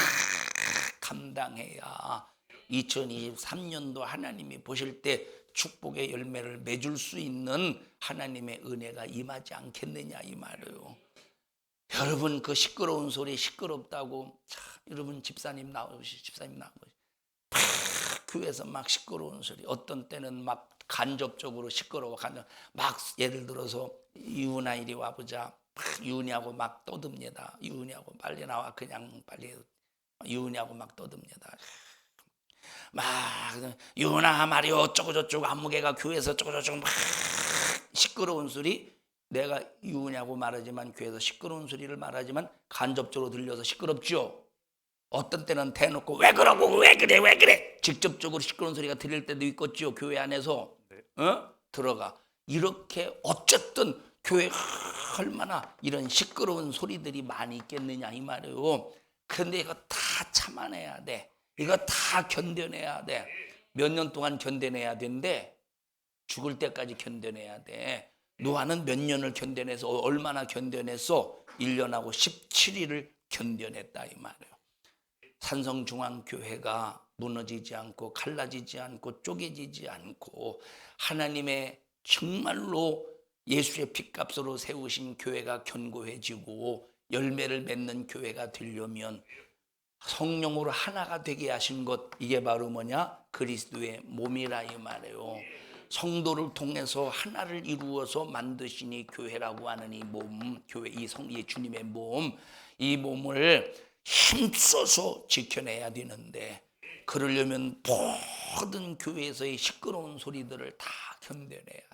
감당해야 2023년도 하나님이 보실 때 축복의 열매를 맺을 수 있는 하나님의 은혜가 임하지 않겠느냐 이 말이에요. 여러분 그 시끄러운 소리 시끄럽다고, 자, 여러분 집사님 나오시 교회에서 막 시끄러운 소리, 어떤 때는 막 간접적으로 시끄러워. 막 예를 들어서 유은아 이리 와보자. 유은이하고 막 떠듭니다. 유은이하고 빨리 나와. 그냥 빨리 유은이하고 막 떠듭니다. 막 유은아 말이 어쩌고 저쩌고 안무개가 교회에서 어쩌고 저쩌고 막 시끄러운 소리. 내가 유은이하고 말하지만 교회에서 시끄러운 소리를 말하지만 간접적으로 들려서 시끄럽죠. 어떤 때는 대놓고 왜 그러고 왜 그래 왜 그래 직접적으로 시끄러운 소리가 들릴 때도 있겠죠. 교회 안에서 들어가 이렇게 어쨌든 교회 얼마나 이런 시끄러운 소리들이 많이 있겠느냐 이 말이에요. 그런데 이거 다 참아내야 돼. 이거 다 견뎌내야 돼. 몇 년 동안 견뎌내야 되는데 죽을 때까지 견뎌내야 돼. 노아는 몇 년을 견뎌내서 얼마나 견뎌냈어? 1년하고 17일을 견뎌냈다 이 말이에요. 산성중앙교회가 무너지지 않고 갈라지지 않고 쪼개지지 않고 하나님의 정말로 예수의 핏값으로 세우신 교회가 견고해지고 열매를 맺는 교회가 되려면 성령으로 하나가 되게 하신 것, 이게 바로 뭐냐? 그리스도의 몸이라 이 말이에요. 성도를 통해서 하나를 이루어서 만드시니 교회라고 하는 이 몸, 교회 이 주님의 몸, 이 몸을 힘써서 지켜내야 되는데 그러려면 모든 교회에서의 시끄러운 소리들을 다 견뎌내야 돼요.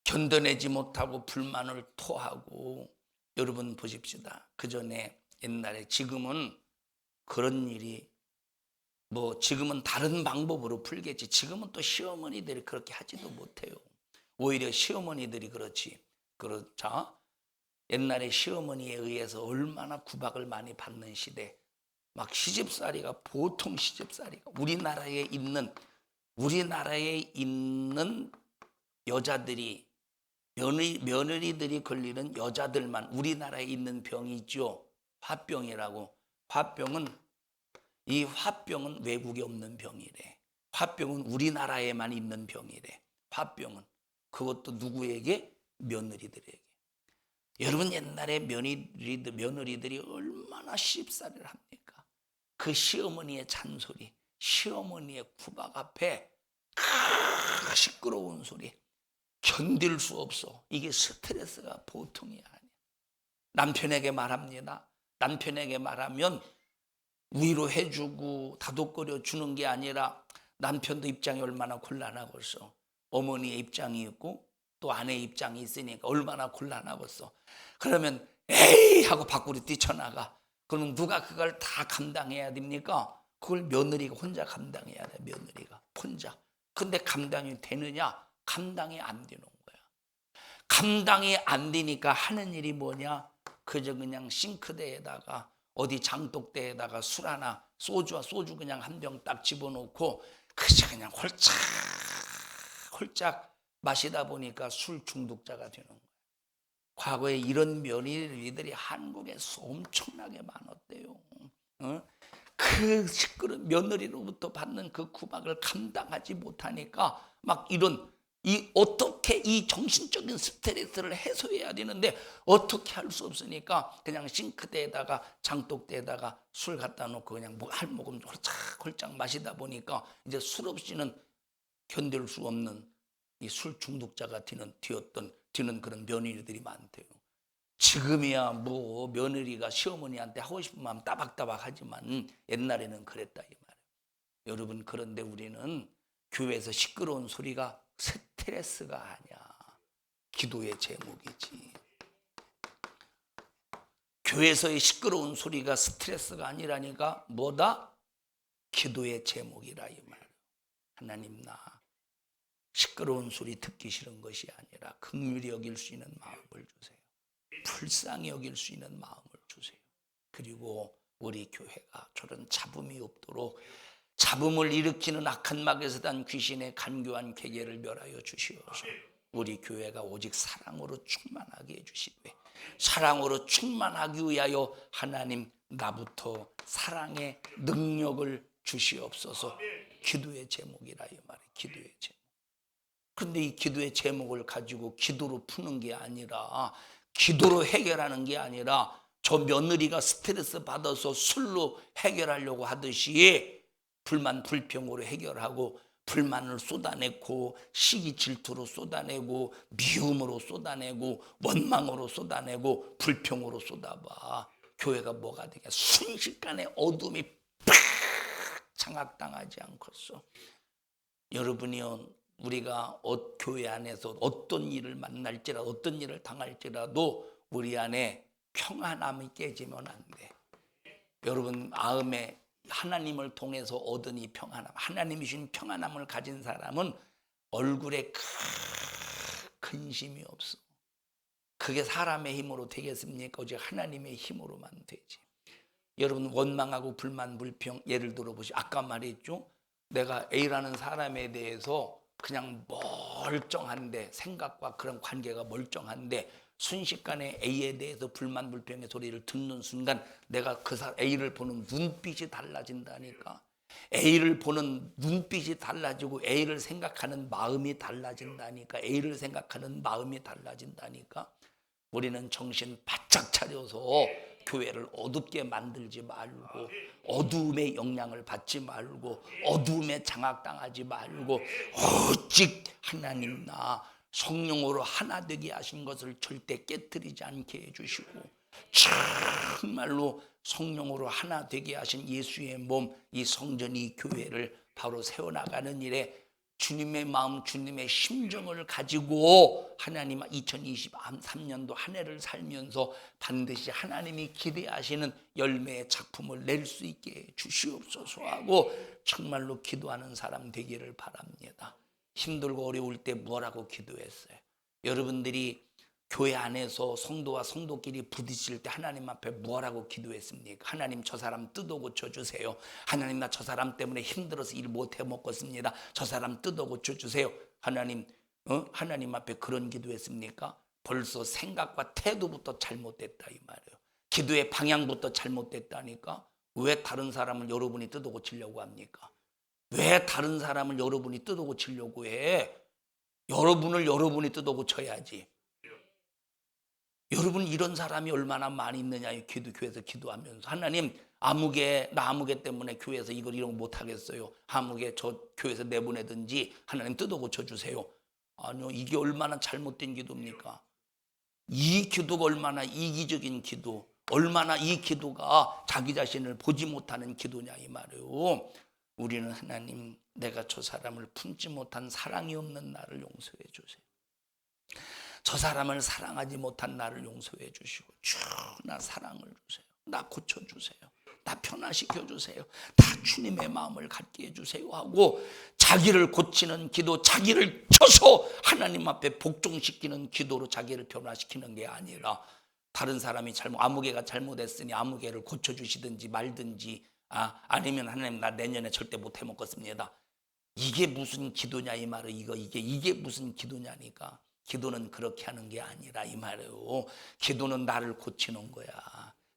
견뎌내지 못하고 불만을 토하고, 여러분 보십시다. 그 전에 옛날에, 지금은 그런 일이 지금은 다른 방법으로 풀겠지. 지금은 또 시어머니들이 그렇게 하지도 못해요. 오히려 시어머니들이 그렇지. 그렇죠? 옛날에 시어머니에 의해서 얼마나 구박을 많이 받는 시대. 막 시집살이가 보통 시집살이가 우리나라에 있는 여자들이 며느리들이 걸리는 여자들만 우리나라에 있는 병이 있죠. 화병이라고. 화병은 외국에 없는 병이래. 화병은 우리나라에만 있는 병이래. 화병은 그것도 누구에게? 며느리들에게. 여러분 옛날에 며느리들이 얼마나 시집살이를 합니까? 그 시어머니의 잔소리, 시어머니의 구박 앞에 시끄러운 소리 견딜 수 없어. 이게 스트레스가 보통이 아니야. 남편에게 말합니다. 남편에게 말하면 위로해주고 다독거려 주는 게 아니라 남편도 입장이 얼마나 곤란하겠어. 어머니의 입장이 있고 또 아내의 입장이 있으니까 얼마나 곤란하겠어. 그러면 에이 하고 밖으로 뛰쳐나가. 그러면 누가 그걸 다 감당해야 됩니까? 그걸 며느리가 혼자 감당해야 돼. 며느리가 혼자. 근데 감당이 되느냐? 감당이 안 되는 거야. 감당이 안 되니까 하는 일이 뭐냐? 그저 그냥 싱크대에다가 어디 장독대에다가 술 하나, 소주 그냥 한 병 딱 집어넣고 그저 그냥 홀짝 마시다 보니까 술 중독자가 되는 거예요. 과거에 이런 며느리들이 한국에서 엄청나게 많았대요. 그 시끄러운 며느리로부터 받는 그 구박을 감당하지 못하니까 막 어떻게 이 정신적인 스트레스를 해소해야 되는데 어떻게 할 수 없으니까 그냥 싱크대에다가 장독대에다가 술 갖다 놓고 그냥 한 모금 홀짝 마시다 보니까 이제 술 없이는 견딜 수 없는 이 술 중독자가 되는 그런 며느리들이 많대요. 지금이야 며느리가 시어머니한테 하고 싶은 마음 따박따박 하지만 옛날에는 그랬다 이 말이에요. 여러분, 그런데 우리는 교회에서 시끄러운 소리가 스트레스가 아니야. 기도의 제목이지. 교회에서의 시끄러운 소리가 스트레스가 아니라니까 뭐다? 기도의 제목이라 이 말이에요. 하나님, 나 시끄러운 소리 듣기 싫은 것이 아니라 긍휼히 여길 수 있는 마음을 주세요. 불쌍히 여길 수 있는 마음을 주세요. 그리고 우리 교회가 저런 잡음이 없도록 잡음을 일으키는 악한 막에서 단 귀신의 간교한 계계를 멸하여 주시옵소서. 우리 교회가 오직 사랑으로 충만하게 해주시되, 사랑으로 충만하기 위하여 하나님 나부터 사랑의 능력을 주시옵소서. 기도의 제목이라 이 말이에요. 기도의 제목. 그런데 이 기도의 제목을 가지고 기도로 푸는 게 아니라, 기도로 해결하는 게 아니라 저 며느리가 스트레스 받아서 술로 해결하려고 하듯이 불만 불평으로 해결하고, 불만을 쏟아내고 시기 질투로 쏟아내고 미움으로 쏟아내고 원망으로 쏟아내고 불평으로 쏟아봐. 교회가 뭐가 되냐? 순식간에 어둠이 팍 장악당하지 않겠어. 여러분이요, 우리가 교회 안에서 어떤 일을 만날지라도 어떤 일을 당할지라도 우리 안에 평안함이 깨지면 안 돼. 여러분 마음에 하나님을 통해서 얻은 이 평안함, 하나님이 주신 평안함을 가진 사람은 얼굴에 근심이 없어. 그게 사람의 힘으로 되겠습니까? 오직 하나님의 힘으로만 되지. 여러분 원망하고 불만 불평, 예를 들어 보시죠. 아까 말했죠. 내가 A라는 사람에 대해서 그냥 멀쩡한데, 생각과 그런 관계가 멀쩡한데 순식간에 A에 대해서 불만 불평의 소리를 듣는 순간 내가 그 A를 보는 눈빛이 달라진다니까. A를 보는 눈빛이 달라지고 A를 생각하는 마음이 달라진다니까. A를 생각하는 마음이 달라진다니까. 우리는 정신 바짝 차려서 교회를 어둡게 만들지 말고, 어두움의 영향을 받지 말고, 어두움에 장악당하지 말고, 오직 하나님 나 성령으로 하나 되게 하신 것을 절대 깨뜨리지 않게 해주시고, 정말로 성령으로 하나 되게 하신 예수의 몸, 이 성전이 교회를 바로 세워나가는 일에 주님의 마음, 주님의 심정을 가지고 하나님 2023년도 한 해를 살면서 반드시 하나님이 기대하시는 열매의 작품을 낼 수 있게 주시옵소서 하고 정말로 기도하는 사람 되기를 바랍니다. 힘들고 어려울 때 뭐라고 기도했어요? 여러분들이 교회 안에서 성도와 성도끼리 부딪힐 때 하나님 앞에 뭐라고 기도했습니까? 하나님 저 사람 뜯어 고쳐주세요. 하나님 나 저 사람 때문에 힘들어서 일 못해 먹겠습니다. 저 사람 뜯어 고쳐주세요. 하나님 하나님 앞에 그런 기도했습니까? 벌써 생각과 태도부터 잘못됐다 이 말이에요. 기도의 방향부터 잘못됐다니까. 왜 다른 사람을 여러분이 뜯어 고치려고 합니까? 왜 다른 사람을 여러분이 뜯어 고치려고 해? 여러분을 여러분이 뜯어 고쳐야지. 여러분 이런 사람이 얼마나 많이 있느냐. 교회에서 기도하면서 하나님 나 아무개 때문에 교회에서 이런 거 못하겠어요. 아무개 저 교회에서 내보내든지 하나님 뜯어 고쳐주세요. 아니요, 이게 얼마나 잘못된 기도입니까? 이 기도가 얼마나 이기적인 기도, 얼마나 이 기도가 자기 자신을 보지 못하는 기도냐 이 말이에요. 우리는 하나님 내가 저 사람을 품지 못한 사랑이 없는 나를 용서해 주세요. 저 사람을 사랑하지 못한 나를 용서해 주시고 나 사랑을 주세요. 나 고쳐주세요. 나 변화시켜 주세요. 다 주님의 마음을 갖게 해주세요 하고 자기를 고치는 기도, 자기를 쳐서 하나님 앞에 복종시키는 기도로 자기를 변화시키는 게 아니라 다른 사람이 아무개가 잘못했으니 아무개를 고쳐주시든지 말든지 아니면 하나님 나 내년에 절대 못해 먹겠습니다. 이게 무슨 기도냐 이 말은 이게 무슨 기도냐니까. 기도는 그렇게 하는 게 아니라 이 말이에요. 기도는 나를 고치는 거야.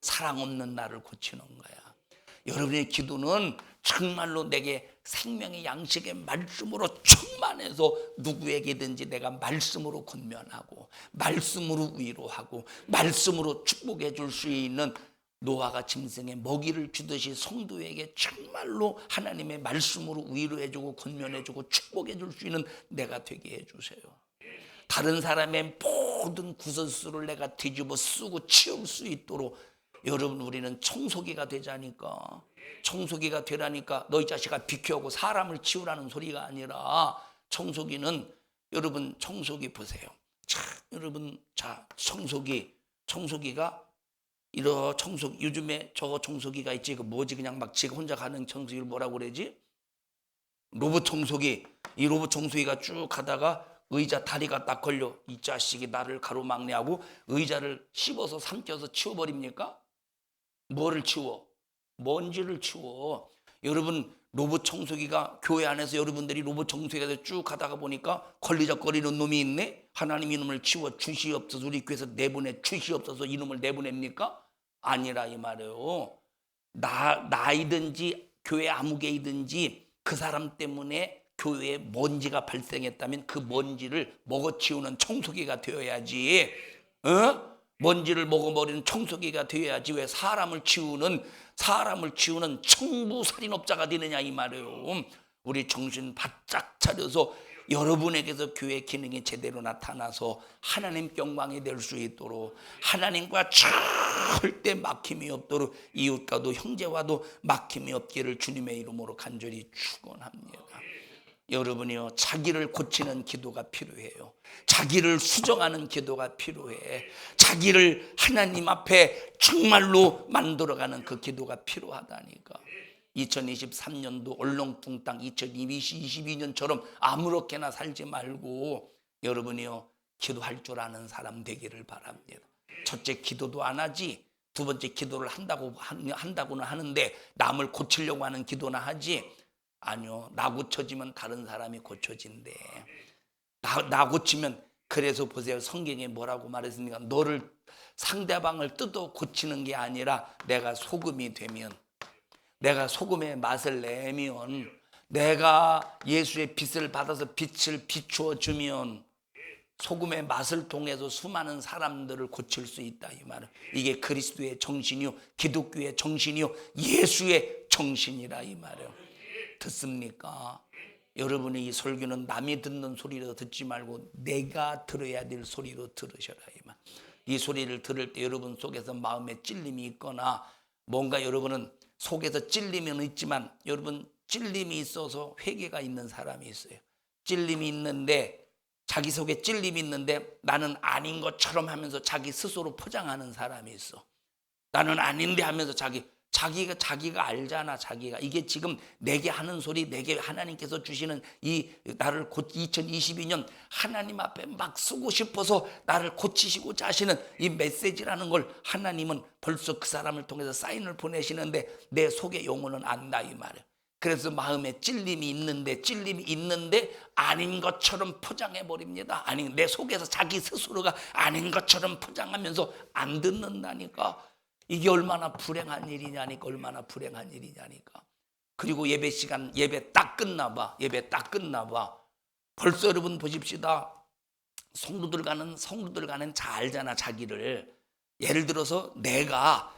사랑 없는 나를 고치는 거야. 여러분의 기도는 정말로 내게 생명의 양식의 말씀으로 충만해서 누구에게든지 내가 말씀으로 권면하고 말씀으로 위로하고 말씀으로 축복해 줄 수 있는 노아가 짐승에 먹이를 주듯이 성도에게 정말로 하나님의 말씀으로 위로해 주고 권면해 주고 축복해 줄 수 있는 내가 되게 해 주세요. 다른 사람의 모든 구설수를 내가 뒤집어 쓰고 치울 수 있도록 여러분 우리는 청소기가 되자니까. 청소기가 되라니까 너 이 자식아 비켜오고 사람을 치우라는 소리가 아니라 청소기는 여러분 청소기 보세요. 자, 여러분 청소기가 요즘에 저거 청소기가 있지. 그 뭐지 그냥 막 지가 혼자 가는 청소기를 뭐라고 그러지? 로봇 청소기. 이 로봇 청소기가 쭉 가다가 의자 다리가 딱 걸려. 이 자식이 나를 가로막네하고 의자를 씹어서 삼켜서 치워버립니까? 뭐를 치워? 먼지를 치워. 여러분 로봇 청소기가 교회 안에서 여러분들이 로봇 청소기가 쭉 가다가 보니까 걸리적거리는 놈이 있네. 하나님 이놈을 치워 주시옵소서. 우리 교회에서 내보내 주시옵소서. 이놈을 내보냅니까? 아니라 이 말이에요. 나이든지 교회 아무개이든지 그 사람 때문에 교회에 먼지가 발생했다면 그 먼지를 먹어치우는 청소기가 되어야지. 먼지를 먹어버리는 청소기가 되어야지. 왜 사람을 치우는 청부살인업자가 되느냐 이 말이에요. 우리 정신 바짝 차려서 여러분에게서 교회 기능이 제대로 나타나서 하나님 영광이 될 수 있도록, 하나님과 절대 막힘이 없도록, 이웃과도 형제와도 막힘이 없기를 주님의 이름으로 간절히 축원합니다. 여러분이요, 자기를 고치는 기도가 필요해요. 자기를 수정하는 기도가 필요해. 자기를 하나님 앞에 정말로 만들어가는 그 기도가 필요하다니까. 2023년도 얼렁뚱땅 2022년처럼 아무렇게나 살지 말고 여러분이요, 기도할 줄 아는 사람 되기를 바랍니다. 첫째, 기도도 안 하지. 두 번째, 기도를 한다고는 하는데 남을 고치려고 하는 기도나 하지. 아니요, 나 고쳐지면 다른 사람이 고쳐진대. 나 고치면, 그래서 보세요, 성경에 뭐라고 말했습니까? 너를, 상대방을 뜯어 고치는 게 아니라 내가 소금이 되면, 내가 소금의 맛을 내면, 내가 예수의 빛을 받아서 빛을 비추어 주면 소금의 맛을 통해서 수많은 사람들을 고칠 수 있다, 이 말은. 이게 그리스도의 정신이요, 기독교의 정신이요, 예수의 정신이라, 이 말이에요. 듣습니까? 여러분의 이 설교는 남이 듣는 소리로 듣지 말고 내가 들어야 될 소리로 들으셔라, 이 말. 이 소리를 들을 때 여러분 속에서 마음에 찔림이 있거나 뭔가 여러분은 속에서 찔림은 있지만, 여러분 찔림이 있어서 회개가 있는 사람이 있어요. 찔림이 있는데, 자기 속에 찔림이 있는데 나는 아닌 것처럼 하면서 자기 스스로 포장하는 사람이 있어. 나는 아닌데 하면서 자기가 알잖아. 자기가 이게 지금 내게 하는 소리, 내게 하나님께서 주시는 이 나를 2022년 하나님 앞에 막 쓰고 싶어서 나를 고치시고자 하시는 이 메시지라는 걸 하나님은 벌써 그 사람을 통해서 사인을 보내시는데 내 속의 영혼은 안다, 이 말이에요. 그래서 마음에 찔림이 있는데 아닌 것처럼 포장해 버립니다. 아니, 내 속에서 자기 스스로가 아닌 것처럼 포장하면서 안 듣는다니까. 이게 얼마나 불행한 일이냐니까. 얼마나 불행한 일이냐니까. 그리고 예배 시간, 예배 딱 끝나 봐. 벌써 여러분 보십시다. 성도들 가는 잘 알잖아, 자기를. 예를 들어서 내가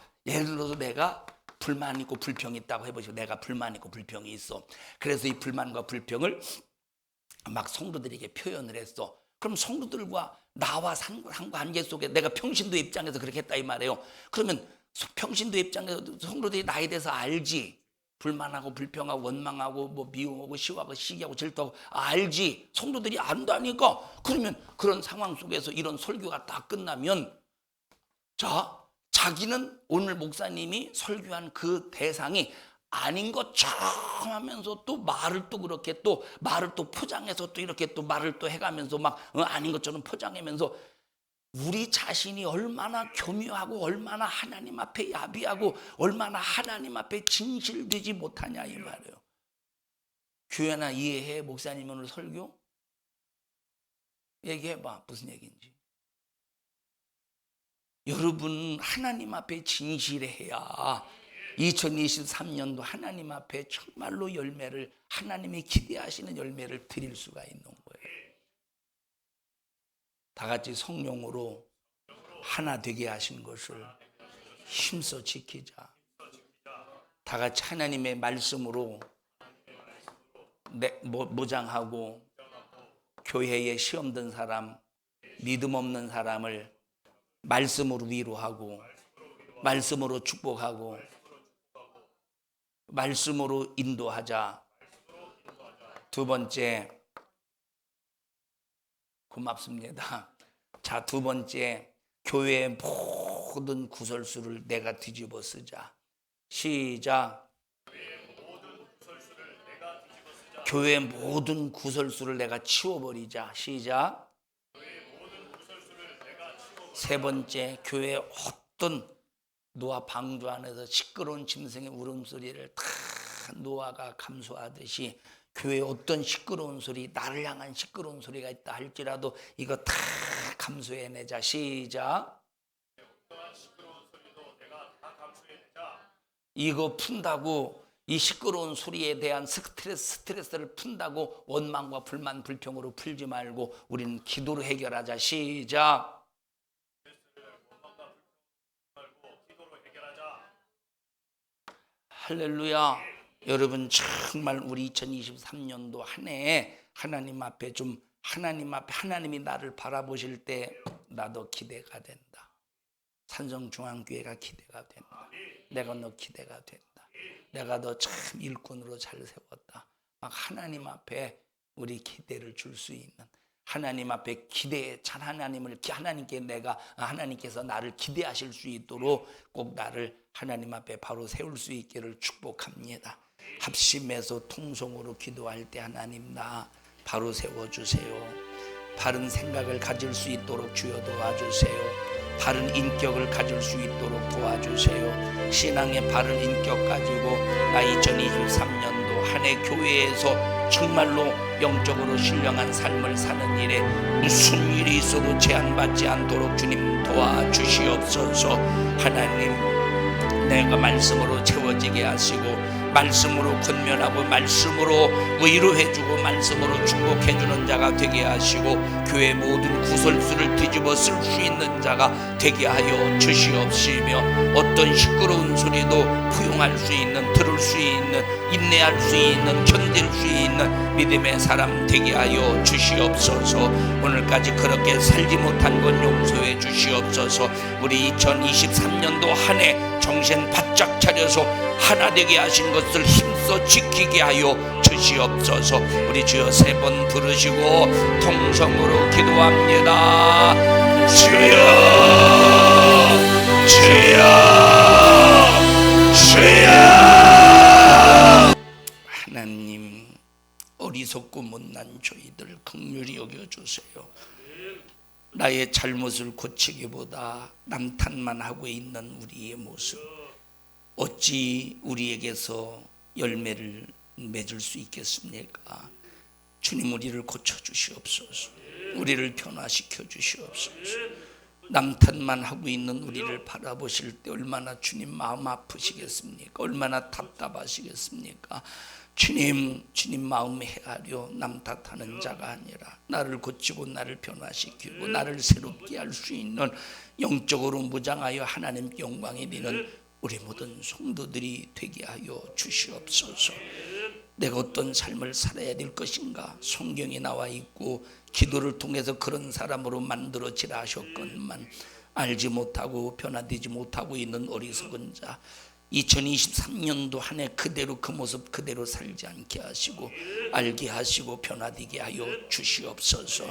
불만 있고 불평이 있다고 해보시고, 내가 불만 있고 불평이 있어. 그래서 이 불만과 불평을 막 성도들에게 표현을 했어. 그럼 성도들과 나와 관계 속에 내가 평신도 입장에서 그렇게 했다, 이 말이에요. 그러면 평신도 입장에서 성도들이 나에 대해서 알지. 불만하고 불평하고 원망하고 뭐 미움하고 시기하고 질투하고 알지. 성도들이 안다니까. 그러면 그런 상황 속에서 이런 설교가 다 끝나면, 자기는 오늘 목사님이 설교한 그 대상이 아닌 것처럼 하면서 또 말을 또 포장해서 또 이렇게 또 말을 또 해가면서 막 아닌 것처럼 포장하면서, 우리 자신이 얼마나 교묘하고 얼마나 하나님 앞에 야비하고 얼마나 하나님 앞에 진실되지 못하냐, 이 말이에요. 규현아, 이해해? 목사님 오늘 설교? 얘기해봐, 무슨 얘기인지. 여러분, 하나님 앞에 진실해야 2023년도 하나님 앞에 정말로 열매를, 하나님이 기대하시는 열매를 드릴 수가 있는 거예요. 다 같이 성령으로 하나 되게 하신 것을 힘써 지키자. 다 같이 하나님의 말씀으로 모장하고, 교회에 시험 든 사람, 믿음 없는 사람을 말씀으로 위로하고, 말씀으로 축복하고, 말씀으로 인도하자. 두 번째, 고맙습니다. 자, 두 번째, 교회의 모든 구설수를 내가 뒤집어 쓰자. 시작. 교회의 모든 구설수를 내가 치워버리자. 시작. 세 번째, 교회의 어떤 노아 방주 안에서 시끄러운 짐승의 울음소리를 다 노아가 감수하듯이, 교회에 어떤 시끄러운 소리, 나를 향한 시끄러운 소리가 있다 할지라도 이거 다 감수해내자. 시작. 이거 푼다고, 이 시끄러운 소리에 대한 스트레스를 푼다고 원망과 불만, 불평으로 풀지 말고 우리는 기도로 해결하자. 시작. 할렐루야. 여러분, 정말 우리 2023년도 한 해에 하나님 앞에 하나님이 나를 바라보실 때 나도 기대가 된다. 산성중앙교회가 기대가 된다. 내가 너 기대가 된다. 내가 너 참 일꾼으로 잘 세웠다. 막 하나님 앞에 우리 기대를 줄 수 있는, 하나님 앞에 기대, 참 하나님께서 나를 기대하실 수 있도록 꼭 나를 하나님 앞에 바로 세울 수 있기를 축복합니다. 합심해서 통성으로 기도할 때 하나님 나 바로 세워주세요. 바른 생각을 가질 수 있도록 주여 도와주세요. 바른 인격을 가질 수 있도록 도와주세요. 신앙의 바른 인격 가지고 나 2023년도 한 해 교회에서 정말로 영적으로 신령한 삶을 사는 일에 무슨 일이 있어도 제한받지 않도록 주님 도와주시옵소서. 하나님, 내가 말씀으로 채워지게 하시고 말씀으로 권면하고 말씀으로 위로해주고 말씀으로 축복해주는 자가 되게 하시고 교회 모든 구설수를 뒤집어 쓸 수 있는 자가 되게 하여 주시옵시며, 어떤 시끄러운 소리도 포용할 수 있는, 들을 수 있는, 인내할 수 있는, 견딜 수 있는 믿음의 사람 되게 하여 주시옵소서. 오늘까지 그렇게 살지 못한 건 용서해 주시옵소서. 우리 2023년도 한 해 정신 바짝 차려서 하나 되게 하신 것을 힘써 지키게 하여 주시옵소서. 우리 주여 3번 부르시고 통성으로 기도합니다. 주여, 주여, 주여. 하나님, 어리석고 못난 저희들 긍휼히 여겨주세요. 나의 잘못을 고치기보다 남탓만 하고 있는 우리의 모습, 어찌 우리에게서 열매를 맺을 수 있겠습니까? 주님, 우리를 고쳐주시옵소서. 우리를 변화시켜 주시옵소서. 남탓만 하고 있는 우리를 바라보실 때 얼마나 주님 마음 아프시겠습니까? 얼마나 답답하시겠습니까? 주님 마음 헤아려 남탓하는 자가 아니라 나를 고치고 나를 변화시키고 나를 새롭게 할 수 있는, 영적으로 무장하여 하나님 영광이 되는 우리 모든 성도들이 되게 하여 주시옵소서. 내가 어떤 삶을 살아야 될 것인가? 성경에 나와 있고 기도를 통해서 그런 사람으로 만들어지라 하셨건만 알지 못하고 변화되지 못하고 있는 어리석은 자, 2023년도 한 해 그대로 그 모습 그대로 살지 않게 하시고 알게 하시고 변화되게 하여 주시옵소서.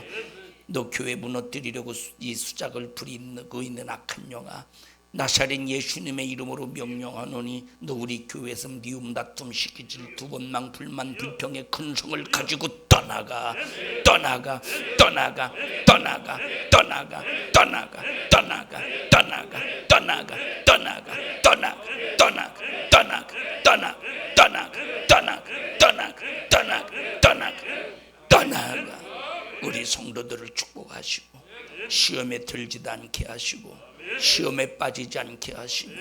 너 교회 무너뜨리려고 이 수작을 부리고 있는 악한 영아, 나사렛 예수님의 이름으로 명령하노니 너 우리 교회에서 미움 다툼 시키질 두번망 불만 불평의 근성을 가지고 떠나가, 떠나가, 떠나가, 떠나가, 떠나가, 떠나가, 떠나가, 떠나가, 떠나가, 떠나가, 떠나가, 떠나가, 떠나가, 떠나가, 떠나가, 떠나가, 떠나가, 떠나가, 떠나가, 떠나가. 우리 성도들을 축복하시고 시험에 들지도 않게 하시고 시험에 빠지지 않게 하시며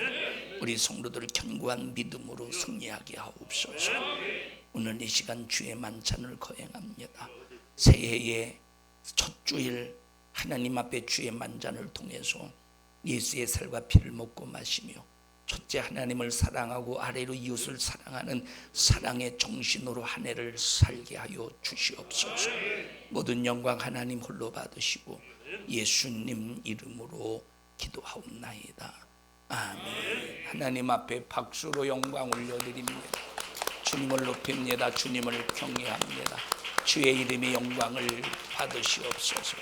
우리 성도들을 견고한 믿음으로 승리하게 하옵소서. 오늘 이 시간 주의 만찬을 거행합니다. 새해의 첫 주일 하나님 앞에 주의 만찬을 통해서 예수의 살과 피를 먹고 마시며 첫째 하나님을 사랑하고 아래로 이웃을 사랑하는 사랑의 정신으로 한 해를 살게 하여 주시옵소서. 모든 영광 하나님 홀로 받으시고 예수님 이름으로 기도하옵나이다. 아멘. 하나님 앞에 박수로 영광 올려드립니다. 주님을 높입니다. 주님을 경외합니다. 주의 이름의 영광을 받으시옵소서.